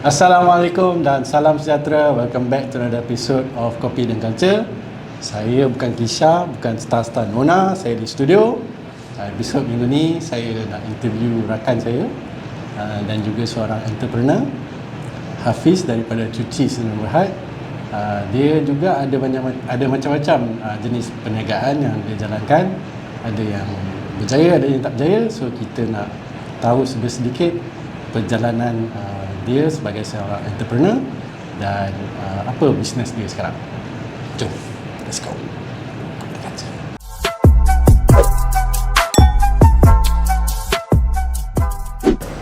Assalamualaikum dan salam sejahtera. Welcome back to another episode of Kopi dan Culture. Saya bukan Kisha, bukan star-star Nona. Saya di studio. Episod minggu ni saya nak interview rakan saya dan juga seorang entrepreneur, Hafiz daripada Cuci Sdn Bhd. Dia juga ada macam-macam jenis perniagaan yang dia jalankan. Ada yang berjaya, ada yang tak berjaya. So kita nak tahu sedikit perjalanan dia sebagai seorang entrepreneur dan apa bisnes dia sekarang. Jom, let's go.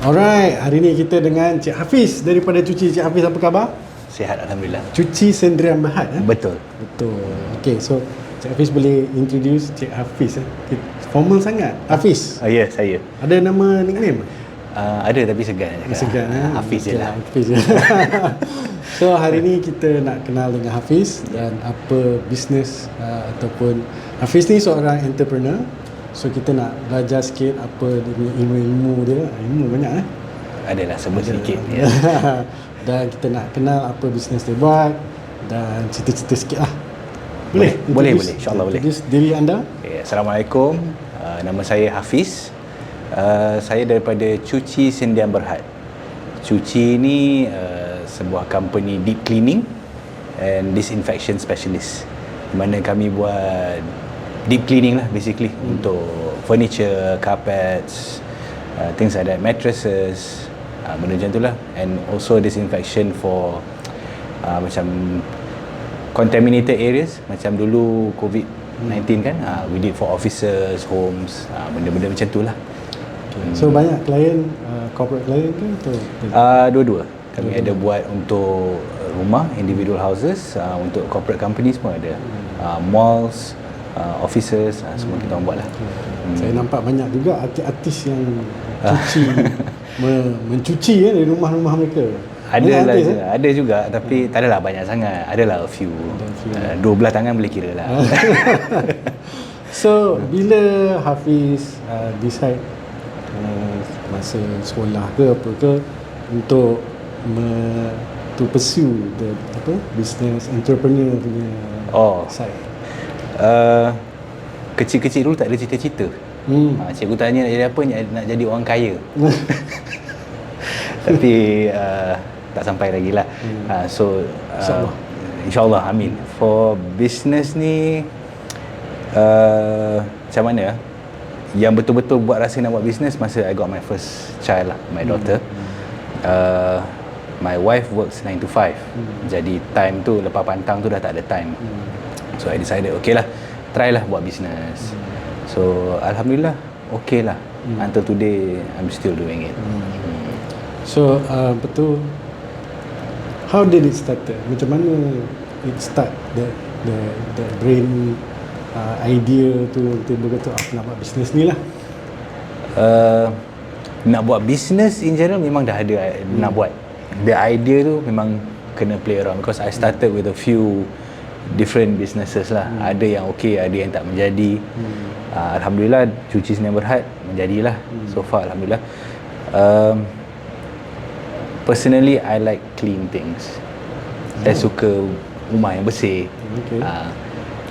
Alright, hari ni kita dengan Cik Hafiz daripada Cuci. Cik Hafiz, apa khabar? Sihat, Alhamdulillah. Cuci Sdn Bhd. Betul. Okay, so Cik Hafiz boleh introduce Cik Hafiz. Formal sangat. Hafiz. Ya, saya. Ada nama nickname? Ada tapi segan. Segan. Hafiz je lah. Hafiz je. So hari ni kita nak kenal dengan Hafiz dan apa bisnes ataupun Hafiz ni seorang entrepreneur. So kita nak belajar sikit apa dia ilmu dia. Ilmu banyak Adalah sebut sedikit ya. Dan kita nak kenal apa bisnes dia buat dan cerita-cerita sikit lah. Boleh. InsyaAllah boleh. Introduce diri anda. Okay, Assalamualaikum. Nama saya Hafiz. Saya daripada Cuci Sdn Bhd. Cuci ni sebuah company deep cleaning and disinfection specialist, di mana kami buat deep cleaning lah basically untuk furniture, carpets, things like that, mattresses, benda macam tu lah, and also disinfection for macam contaminated areas macam dulu COVID-19 kan, we did for offices, homes, benda-benda macam tu lah. So banyak klien, corporate klien ke atau? Dua-dua. Kami ada buat untuk rumah, individual houses, untuk corporate companies pun ada, malls, offices, semua kita orang buat lah. Saya nampak banyak juga artis-artis yang cuci, mencuci dari rumah-rumah mereka. Ada juga tapi tak adalah banyak sangat. Adalah a few. 12 tangan boleh kira lah. So bila Hafiz decide masa sekolah ke apa ke untuk to pursue the business entrepreneur punya side? Kecil-kecil dulu tak ada cita-cita. Cikgu tanya nak jadi apa, nak jadi orang kaya. Tapi tak sampai lagi lah. So InsyaAllah, amin. For business ni macam mana, yang betul-betul buat rasa nak buat business masa I got my first child lah, my daughter. My wife works 9 to 5. Jadi time tu lepas pantang tu dah tak ada time. So I decided okay lah, try lah buat business. So Alhamdulillah okay lah. Until today I'm still doing it. So betul, how did it started? Macam mana it start the brain idea tu tiba-tiba kata aku nak buat bisnes ni lah? Nak buat bisnes in general memang dah ada nak buat. The idea tu memang kena play around, because I started with a few different businesses lah. Ada yang okay, ada yang tak menjadi. Alhamdulillah Cuci Sdn Bhd menjadilah so far, Alhamdulillah. Personally I like clean things. Saya suka rumah yang bersih.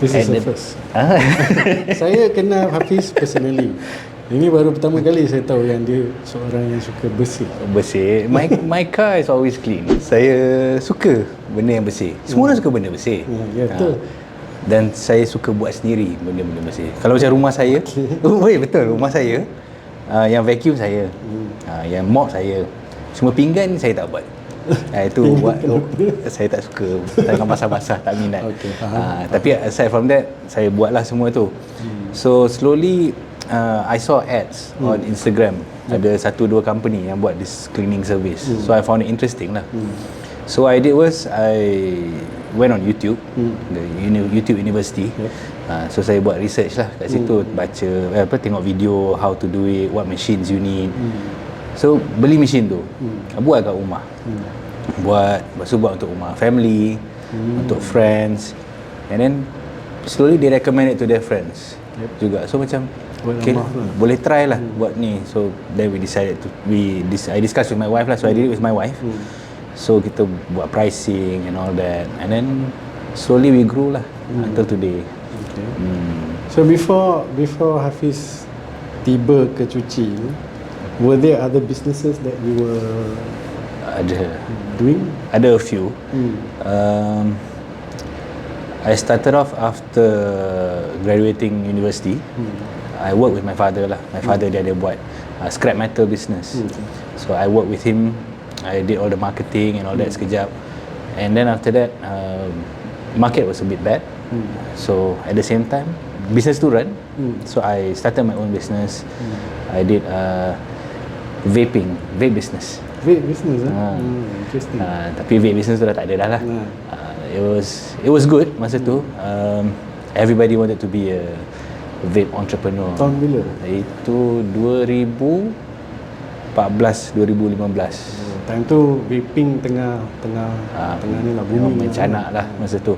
This is the first. Saya kenal Hafiz personally. Ini baru pertama kali saya tahu yang dia seorang yang suka bersih. My car is always clean. Saya suka benda yang bersih. Semua orang suka benda bersih. Ya, betul. Dan saya suka buat sendiri benda-benda bersih. Kalau macam rumah saya, betul, rumah saya, yang vacuum saya, yang mop saya, semua pinggan saya tak buat. Itu buat saya tak suka, tangan basah-basah, tak minat. Tapi aside from that, saya buatlah semua tu. So slowly I saw ads on Instagram. Ada 1-2 company yang buat this cleaning service. So I found it interesting lah. So I did was I went on YouTube, the YouTube University. So saya buat research lah kat situ, baca tengok video how to do it, what machines you need. So beli mesin tu, buat kat rumah. Buat untuk rumah, family, untuk friends, and then slowly they recommend it to their friends juga. So macam okay, boleh try lah buat ni. So then we decided to I discussed with my wife lah. So I did it with my wife. So kita buat pricing and all that, and then slowly we grew lah until today. Okay. So before Hafiz tiba ke Cuci ni, were there other businesses that you were doing? Ada a few. I started off after graduating university. I work with my father lah. My father dia ada buat scrap metal business. So I work with him. I did all the marketing and all that sekejap. And then after that, market was a bit bad. So at the same time, business to run. So I started my own business. I did vape business. Vape business, interesting. Tapi vape business tu dah tak ada dah lah. It was good masa tu. Everybody wanted to be a vape entrepreneur. Tahun bila? Itu 2014, 2015. Time tu vaping tengah ni lah, booming. Mencanak lah masa tu.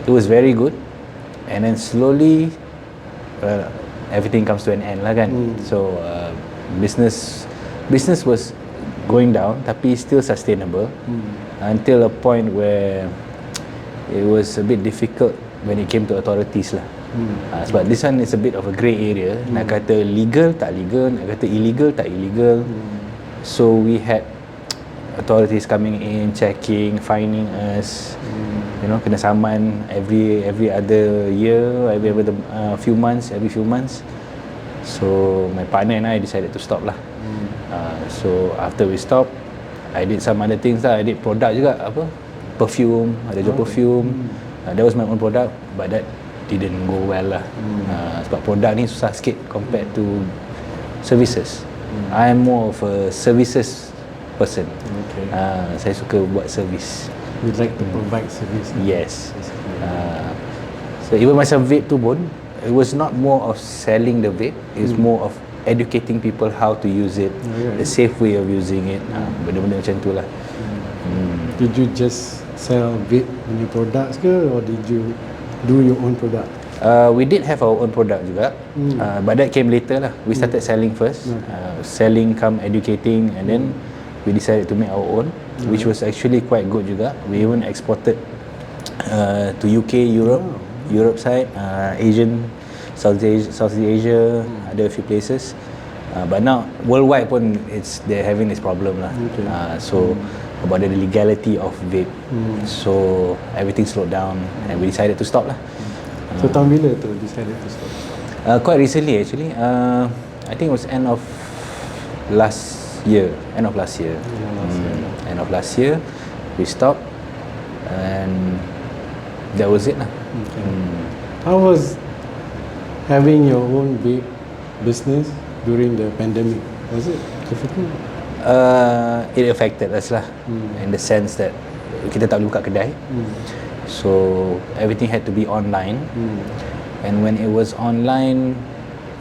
It was very good, and then slowly everything comes to an end lah kan. So business was going down, tapi still sustainable until a point where it was a bit difficult when it came to authorities lah. Sebab this one is a bit of a grey area. Nak kata legal tak legal, nak kata illegal tak illegal. So we had authorities coming in, checking, fining us. You know, kena saman every other year, every few months. So my partner and I decided to stop lah. So after we stopped, I did some other things lah. I did product juga, perfume, ada jual perfume. That was my own product, but that didn't go well lah. Sebab produk ni susah sikit compared to services. I'm more of a services person. Saya suka buat service. You like to provide service. Yes. So even macam vape tu pun, it was not more of selling the vape, it's more of educating people how to use it, the safe way of using it. Benda-benda macam tu lah. Did you just sell vape punya products ke, or did you do your own product? We did have our own product juga, but that came later lah. We started selling first, selling come educating, and then we decided to make our own, which was actually quite good juga. We even exported to UK, Europe side, Asian, Southeast Asia, ada a few places. But now worldwide pun they're having this problem lah. So about the legality of vape, so everything slowed down and we decided to stop lah. So tahun bila tu decided to stop? Quite recently actually. I think it was end of last year. End of last year we stopped, and that was it lah. How was having your own vape business during the pandemic? Was it difficult? It affected us lah, in the sense that kita tak boleh buka kedai. So everything had to be online, and when it was online,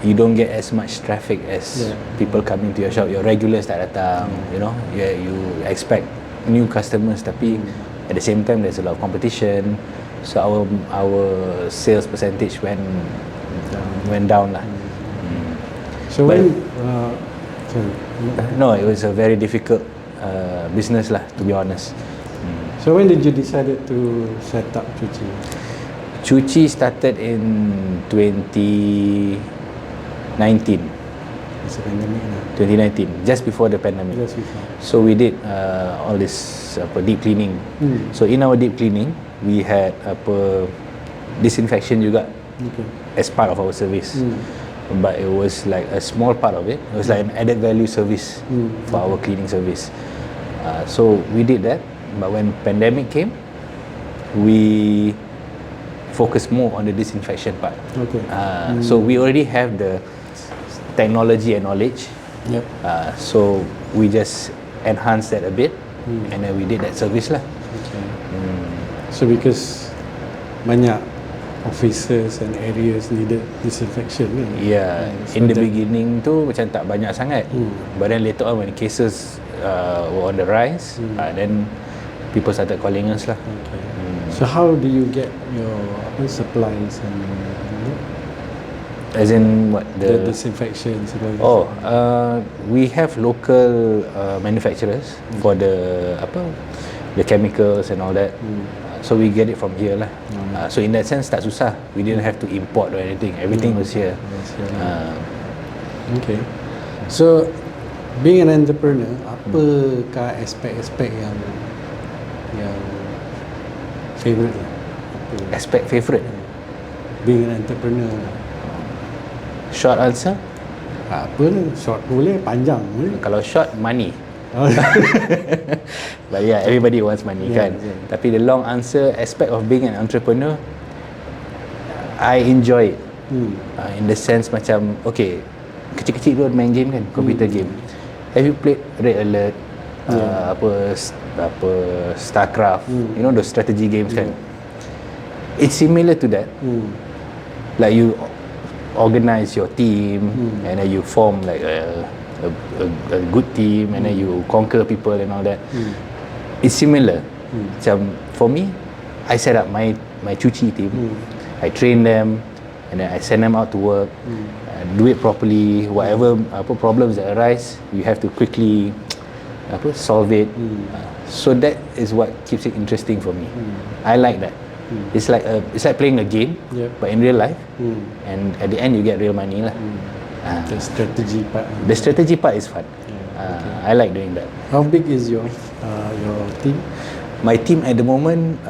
you don't get as much traffic as people coming to your shop. Your regulars tak datang, you know. You expect new customers, tapi at the same time there's a lot of competition. So our sales percentage went down lah. So But, when no, it was a very difficult business lah, to be honest. So when did you decided to set up Cuci? Cuci started in 2019. It's a pandemic now. 2019, just before the pandemic. Just before. So we did all this deep cleaning. So in our deep cleaning, we had disinfection juga as part of our service. But it was like a small part of it. It was like an added value service for our cleaning service. So we did that. But when pandemic came, we focused more on the disinfection part. So we already have the technology and knowledge. So we just enhanced that a bit, and then we did that service lah. So because banyak offices and areas needed disinfection kan? Yeah, in the beginning tu macam tak banyak sangat. But then later on when cases were on the rise, then people started calling us lah. So how do you get your supplies and As in what The disinfection segala. Oh, we have local manufacturers for the the chemicals and all that. So we get it from here lah. So in that sense tak susah. We didn't have to import or anything. Everything was here. Okay. So being an entrepreneur, apakah aspek-aspek yang favourite lah? Aspect favourite. Being an entrepreneur. Short answer. Apa ni? Short boleh, panjang boleh. Kalau short, money. But yeah, everybody wants money, kan. Tapi the long answer, aspect of being an entrepreneur, I enjoy it. In the sense macam, okay, kecil-kecil dulu main game kan, computer game. Have you played Red Alert? Apa Starcraft? You know those strategy games kan? It's similar to that. Like you organize your team and then you form like a good team and then you conquer people and all that. It's similar. Macam for me, I set up my cuci team. I train them and then I send them out to work. Do it properly. Whatever problems that arise, you have to quickly solve it. So that is what keeps it interesting for me. I like that. It's like playing a game, but in real life, and at the end you get real money lah. The strategy part. The strategy part is fun. I like doing that. How big is your team? My team at the moment,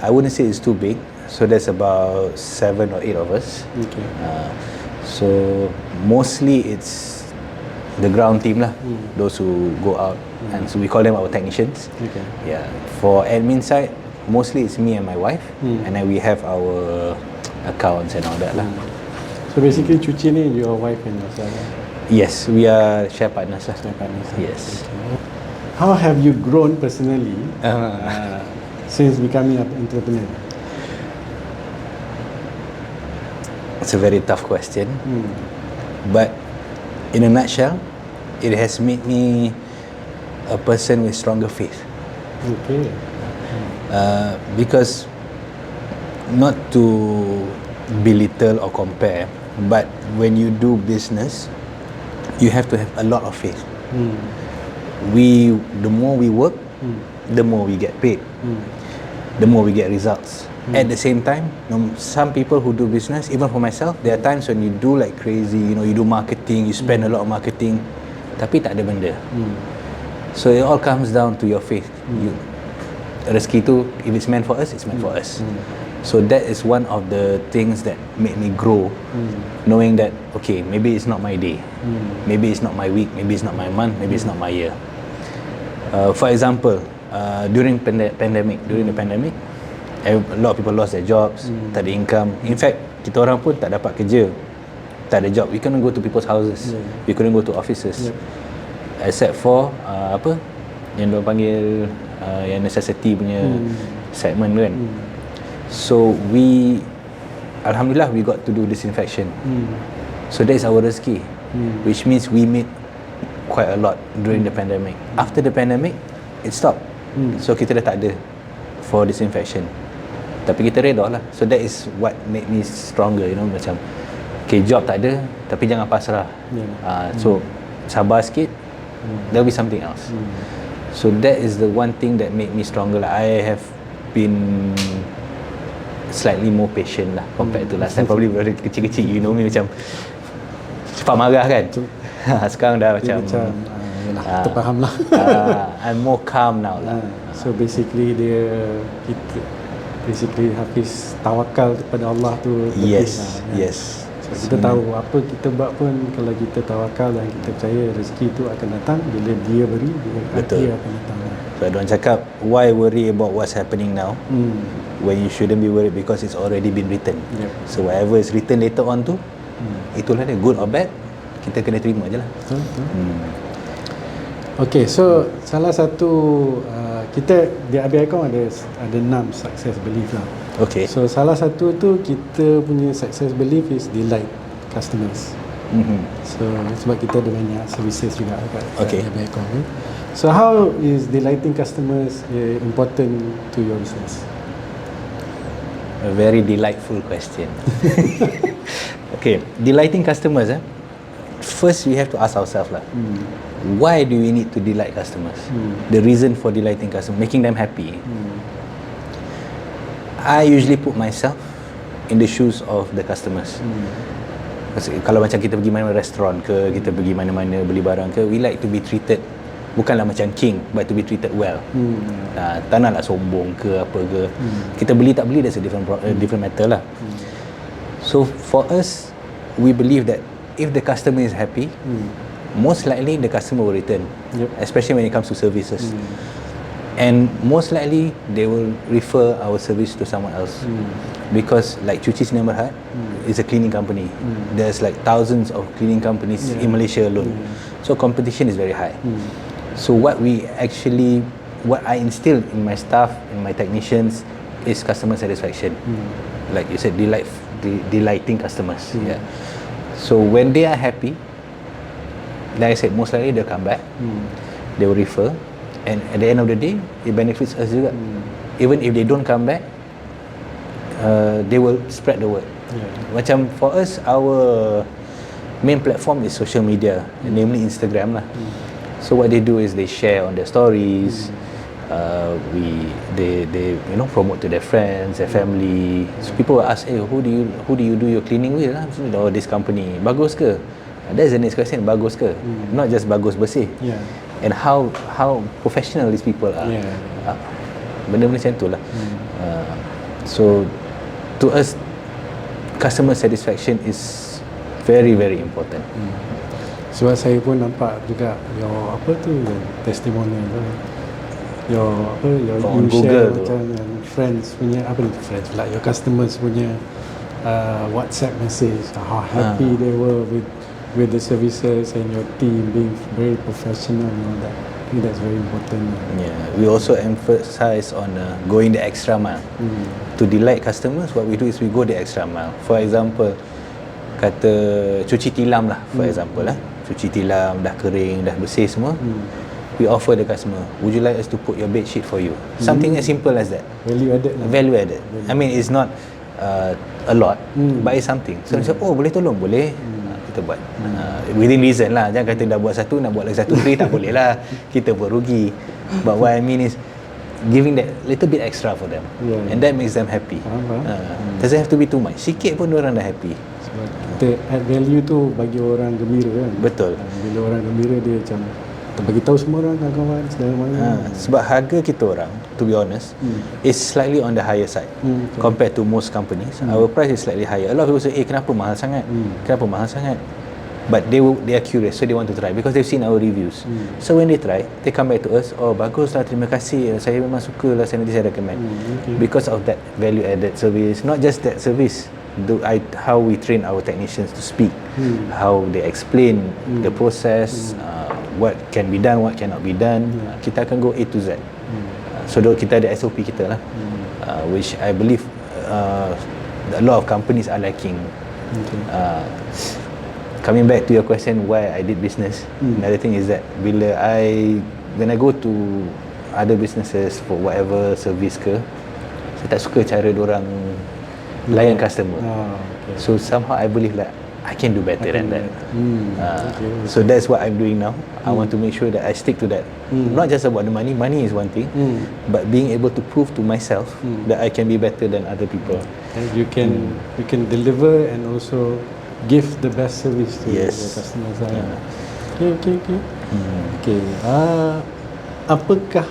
I wouldn't say it's too big. So there's about 7 or 8 of us. Okay. So mostly it's the ground team lah. Those who go out, and so we call them our technicians. Okay. Yeah. For admin side, mostly it's me and my wife, and then we have our accounts and all that lah. So basically cuci ni your wife and yourself lah? Yes, we are share partners lah. Share partners. Yes. Okay. How have you grown personally since becoming an entrepreneur? It's a very tough question, but in a nutshell, it has made me a person with stronger faith. Okay. Because not to belittle or compare, but when you do business, you have to have a lot of faith. The more we work, the more we get paid, the more we get results. At the same time, some people who do business, even for myself, there are times when you do like crazy, you do marketing, you spend a lot of marketing, tapi tak ada benda. So it all comes down to your faith. Rezeki tu, if it's meant for us, it's meant for us. So that is one of the things that made me grow, knowing that, okay, maybe it's not my day, maybe it's not my week, maybe it's not my month, maybe it's not my year. For example, during the pandemic, a lot of people lost their jobs, tak ada income. In fact, kita orang pun tak dapat kerja, tak ada job. We couldn't go to people's houses, we couldn't go to offices, except for yang diorang panggil yang necessity punya segment kan. So Alhamdulillah we got to do disinfection. So that is our rezeki, which means we made quite a lot during the pandemic. After the pandemic, it stopped. So kita dah tak ada for disinfection, tapi kita redha lah. So that is what made me stronger, macam okay, job tak ada tapi jangan pasrah. So sabar sikit, there'll be something else. So that is the one thing that made me stronger lah. I have been slightly more patient lah compared to last time. Probably very kecil-kecil, you know me, macam cepat marah kan. Sekarang dah macam terfaham lah. I'm more calm now lah. So basically Hafiz tawakal kepada Allah tu. Yes. So kita tahu apa kita buat pun, kalau kita tawakal dan kita percaya rezeki tu akan datang, bila dia beri, dia akan datang. So orang cakap, why worry about what's happening now when you shouldn't be worried, because it's already been written. So whatever is written later on tu, itulah dia, good or bad, kita kena terima je lah. Okay, so salah satu kita di ABICOM ada 6 success belief lah. Okay. So salah satu tu kita punya success belief is delight customers. So sebab kita ada banyak services juga kat ABICOM. So how is delighting customers important to your business? A very delightful question. Okay, delighting customers. First, we have to ask ourselves lah. Why do we need to delight customers? The reason for delighting customers, making them happy. I usually put myself in the shoes of the customers. Kalau macam kita pergi mana-mana restoran ke, kita pergi mana-mana beli barang ke, we like to be treated bukanlah macam king, but to be treated well. Tak naklah sombong ke apa ke. Kita beli tak beli, that's a different matter lah. So for us, we believe that if the customer is happy, most likely the customer will return. Especially when it comes to services. And most likely they will refer our service to someone else. Because like Cuci Sinar Berhad is a cleaning company. There's like thousands of cleaning companies in Malaysia alone. So competition is very high. So what I instill in my staff, in my technicians, is customer satisfaction. Like you said, delighting customers. So when they are happy, like I said, most likely they'll come back. They will refer, and at the end of the day, it benefits us juga. Even if they don't come back, they will spread the word. Macam for us, our main platform is social media, namely Instagram lah. So what they do is they share on their stories. They promote to their friends, their family. So people will ask, hey, who do you do your cleaning with? Oh, this company. Bagus ke? That's the next question. Bagus ke? Not just bagus bersih. And how professional these people are. Benda-benda macam tu lah. So to us, customer satisfaction is very, very important. Sebab saya pun nampak juga your testimonial tu. Your on you Google share tu. macam yang friends punya your customers punya WhatsApp message, how happy they were with the services and your team being very professional and all that. I think that's very important. We also emphasize on going the extra mile. To delight customers, what we do is we go the extra mile. For example, kata cuci tilam lah, for example lah. Cuci tilam, dah kering, dah bersih semua. We offer the customer, would you like us to put your bed sheet for you? Something as simple as that. Value added lah. Value added. I mean, it's not a lot, but it's something. So dia cakap, oh boleh tolong, boleh. Kita buat within reason lah. Jangan kata dah buat satu, nak buat lagi satu free, tak boleh lah. Kita pun rugi. But what I mean is giving that little bit extra for them, and that makes them happy. Doesn't have to be too much. Sikit pun orang dah happy. Sebab kita add value tu bagi orang gembira kan. Betul. Bila orang gembira, dia macam bagi tahu semua orang, kawan-kawan sedara mana. Sebab harga kita orang, to be honest, is slightly on the higher side compared to most companies. Our price is slightly higher. A lot of people say, kenapa mahal sangat? Kenapa mahal sangat? But they are curious, so they want to try because they've seen our reviews. So when they try, they come back to us, oh baguslah, terima kasih, saya memang suka lah, nanti saya recommend. Because of that value added service. Not just that service, how we train our technicians to speak, how they explain the process, what can be done, what cannot be done. Kita akan go A to Z. So kita ada SOP kita lah, which I believe a lot of companies are lacking. Coming back to your question, why I did business, another thing is that when I go to other businesses for whatever service ke, saya tak suka cara diorang layan customer. So somehow I believe that I can do better than that. So that's what I'm doing now. I want to make sure that I stick to that. Not just about the money. Money is one thing, but being able to prove to myself that I can be better than other people. And you can deliver and also give the best service to the customers. Okay. Apakah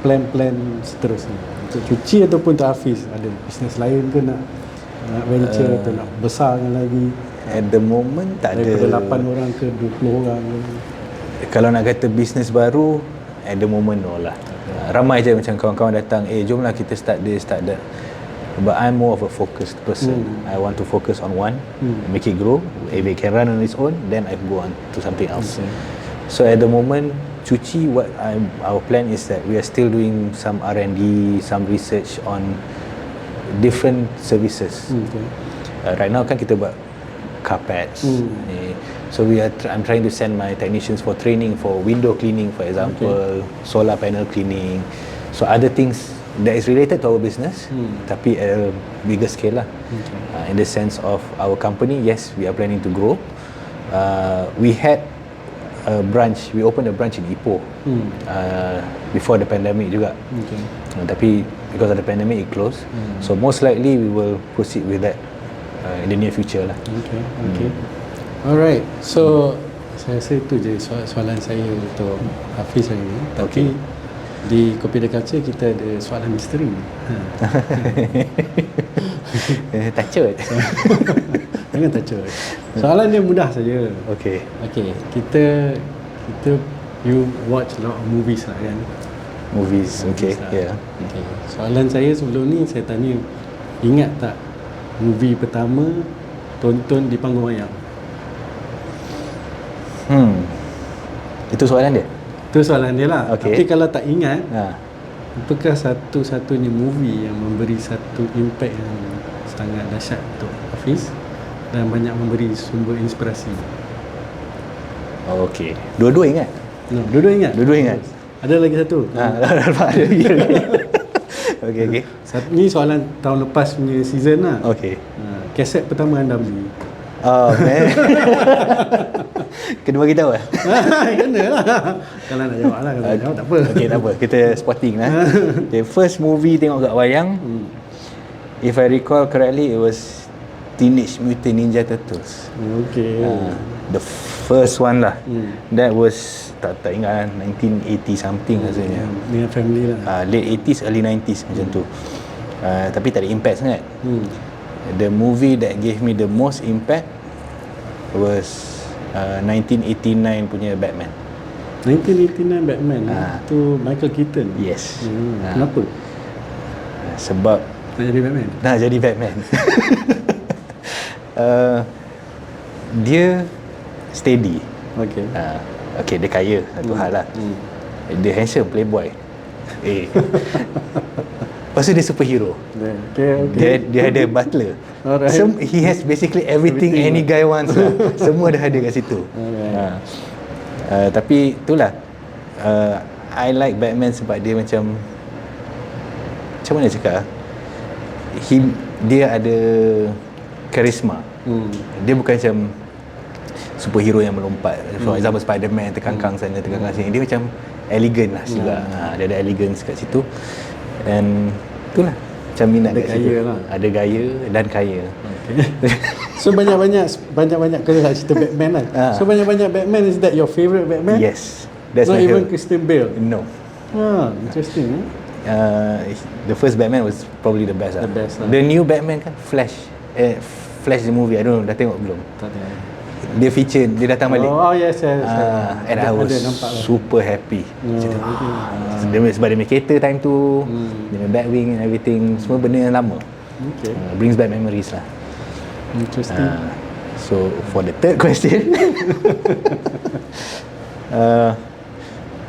plan-plan seterusnya untuk Cuci ataupun untuk Hafiz? Ada bisnes lain ke nak venture atau nak besarkan lagi? At the moment tak ada. Daripada 8 orang ke 20 orang ke? Kalau nak kata bisnes baru, at the moment no lah. Ramai je macam kawan-kawan datang, jomlah kita start this, start that. But I'm more of a focused person. I want to focus on one, make it grow. If it can run on its own, then I go on to something else. So at the moment, Cuci, our plan is that we are still doing some R&D, some research on different services. Right now kan kita buat carpets. So I'm trying to send my technicians for training for window cleaning, for example, solar panel cleaning. So other things that is related to our business, tapi at a bigger scale lah. In the sense of our company, yes, we are planning to grow. We had a branch, we opened a branch in Ipoh before the pandemic juga. Tapi because of the pandemic it closed. So most likely we will proceed with that in the near future lah. Okay. Alright. So saya rasa itu je soalan saya untuk Hafiz hari ni. Tapi di Kopi The Culture kita ada soalan misteri. Tacut. Jangan tacut. Soalan dia mudah saja. Okay. Kita you watch a lot of movies lah kan. Movies, okay, yeah. Okay. Soalan saya sebelum ni saya tanya, ingat tak movie pertama tonton di panggung wayang? Itu soalan dia? Itu soalan dia lah. Okay. Tapi kalau tak ingat, apakah satu-satunya movie yang memberi satu impact yang sangat dahsyat untuk Hafiz dan banyak memberi sumber inspirasi? Okay. Dua-dua ingat? No, dua-dua ingat? Dua-dua ingat. Ada lagi satu? Ada lagi. Okay. Ni soalan tahun lepas punya season lah. Okay. Kaset pertama anda beli? Oh man. Kena bagi tahu lah. Kena lah. Kalau nak jawab lah. Kalau nak jawab tak apa. Okay, tak apa. Kita spotting lah. Okay, first movie tengok kat wayang, if I recall correctly, it was Teenage Mutant Ninja Turtles. Okay. The first one lah. That was tak ingat lah, 1980 something rasanya. Dengan family lah. Late 80s, early 90s macam tu. Tapi tak ada impact sangat. The movie that gave me the most impact was 1989 punya Batman. 1989 Batman tu Michael Keaton. Yes. Kenapa? Sebab nak jadi Batman? Nak jadi Batman. Dia steady. Okay, dia kaya, satu hal lah. Dia handsome, playboy. Lepas tu dia superhero. Okay. Dia ada butler. Alright. He has basically everything any guy wants lah. Semua dah ada kat situ. Tapi itulah, I like Batman sebab dia macam mana cakap, dia ada karisma. Dia bukan macam superhero yang melompat. For example Spider-Man terkangkang sana, terkangkang sini. Dia macam elegan lah juga. Dia ada elegance kat situ. And itulah macam minat ada kat gaya situ. lah. Ada gaya dan kaya. So banyak-banyak kalau nak cerita Batman lah. So banyak-banyak Batman, is that your favourite Batman? Yes. That's Not my even favorite. Christian Bale? No. Interesting. The first Batman was probably the best. The best lah. The new Batman kan, Flash. Flash the movie, I don't know, dah tengok belum? Tak ada. Dia feature, dia datang balik. Oh yes. And I was super happy. Sebab dia punya kereta time tu, dia punya Batwing and everything, semua benda yang lama. Brings back memories lah. Interesting. So for the third question,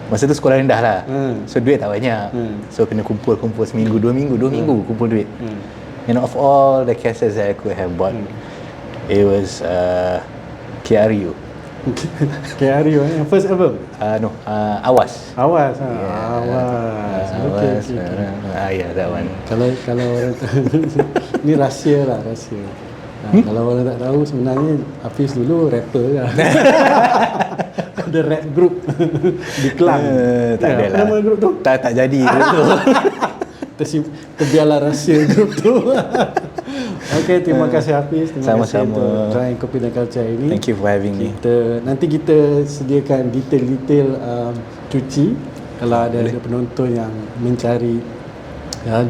masa tu sekolah rendah lah. So duit tak banyak. So kena kumpul seminggu, 2 minggu kumpul duit. And of all the cassettes that I could have bought, it was KRU. KRU yang first album? No, Awas. Awas. Awas. Yeah, that one. Kalau orang ni rahsia lah. Kalau orang tak tahu, sebenarnya Hafiz dulu rapper lah. Ada rap group di Kelang. Tak ada lah. Apa nama group tu? Tak jadi group tu. Terbiarlah rahsia group tu. Okay, terima kasih Hafiz. Terima kasih Sama-sama. untuk join Kopi dan Culture ini. Thank you for having me. Nanti kita sediakan detail-detail cuci. Kalau ada penonton yang mencari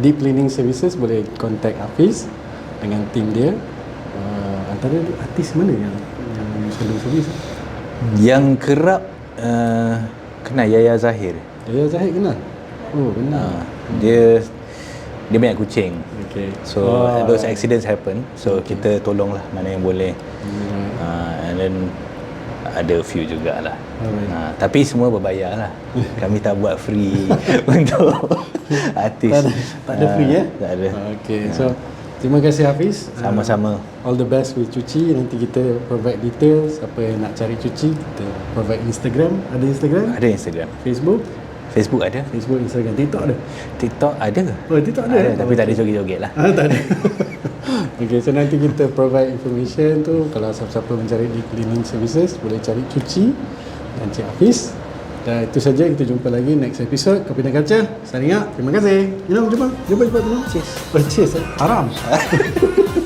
deep cleaning services, boleh contact Hafiz dengan tim dia. Antara artis mana yang selalu servis? Yang kerap kenal Yaya Zahir. Yaya Zahid kenal? Oh, kenal. Dia banyak kucing. Okay. So those accidents happen. So kita tolong lah mana yang boleh. And then ada few jugalah. Tapi semua berbayar lah. Kami tak buat free untuk artis. Tak ada free ya? Tak ada. Okay. So terima kasih Hafiz. Sama-sama. All the best with cuci. Nanti kita provide details. Apa yang nak cari cuci, kita provide Instagram. Ada Instagram? Ada Instagram. Facebook? Facebook ada. Facebook, Instagram, TikTok ada? TikTok ada ke? Oh, TikTok ada? Tapi tak ada joget-joget lah. Tak ada. Okay, so nanti kita provide information tu. Kalau siapa-siapa mencari di cleaning services, boleh cari Cuci dan Cik Hafiz. Dan itu saja, kita jumpa lagi next episode Kopi dan Culture. Signing out. Terima kasih. Minum, jumpa cepat minum. Cheers. Oh, cheers. Haram.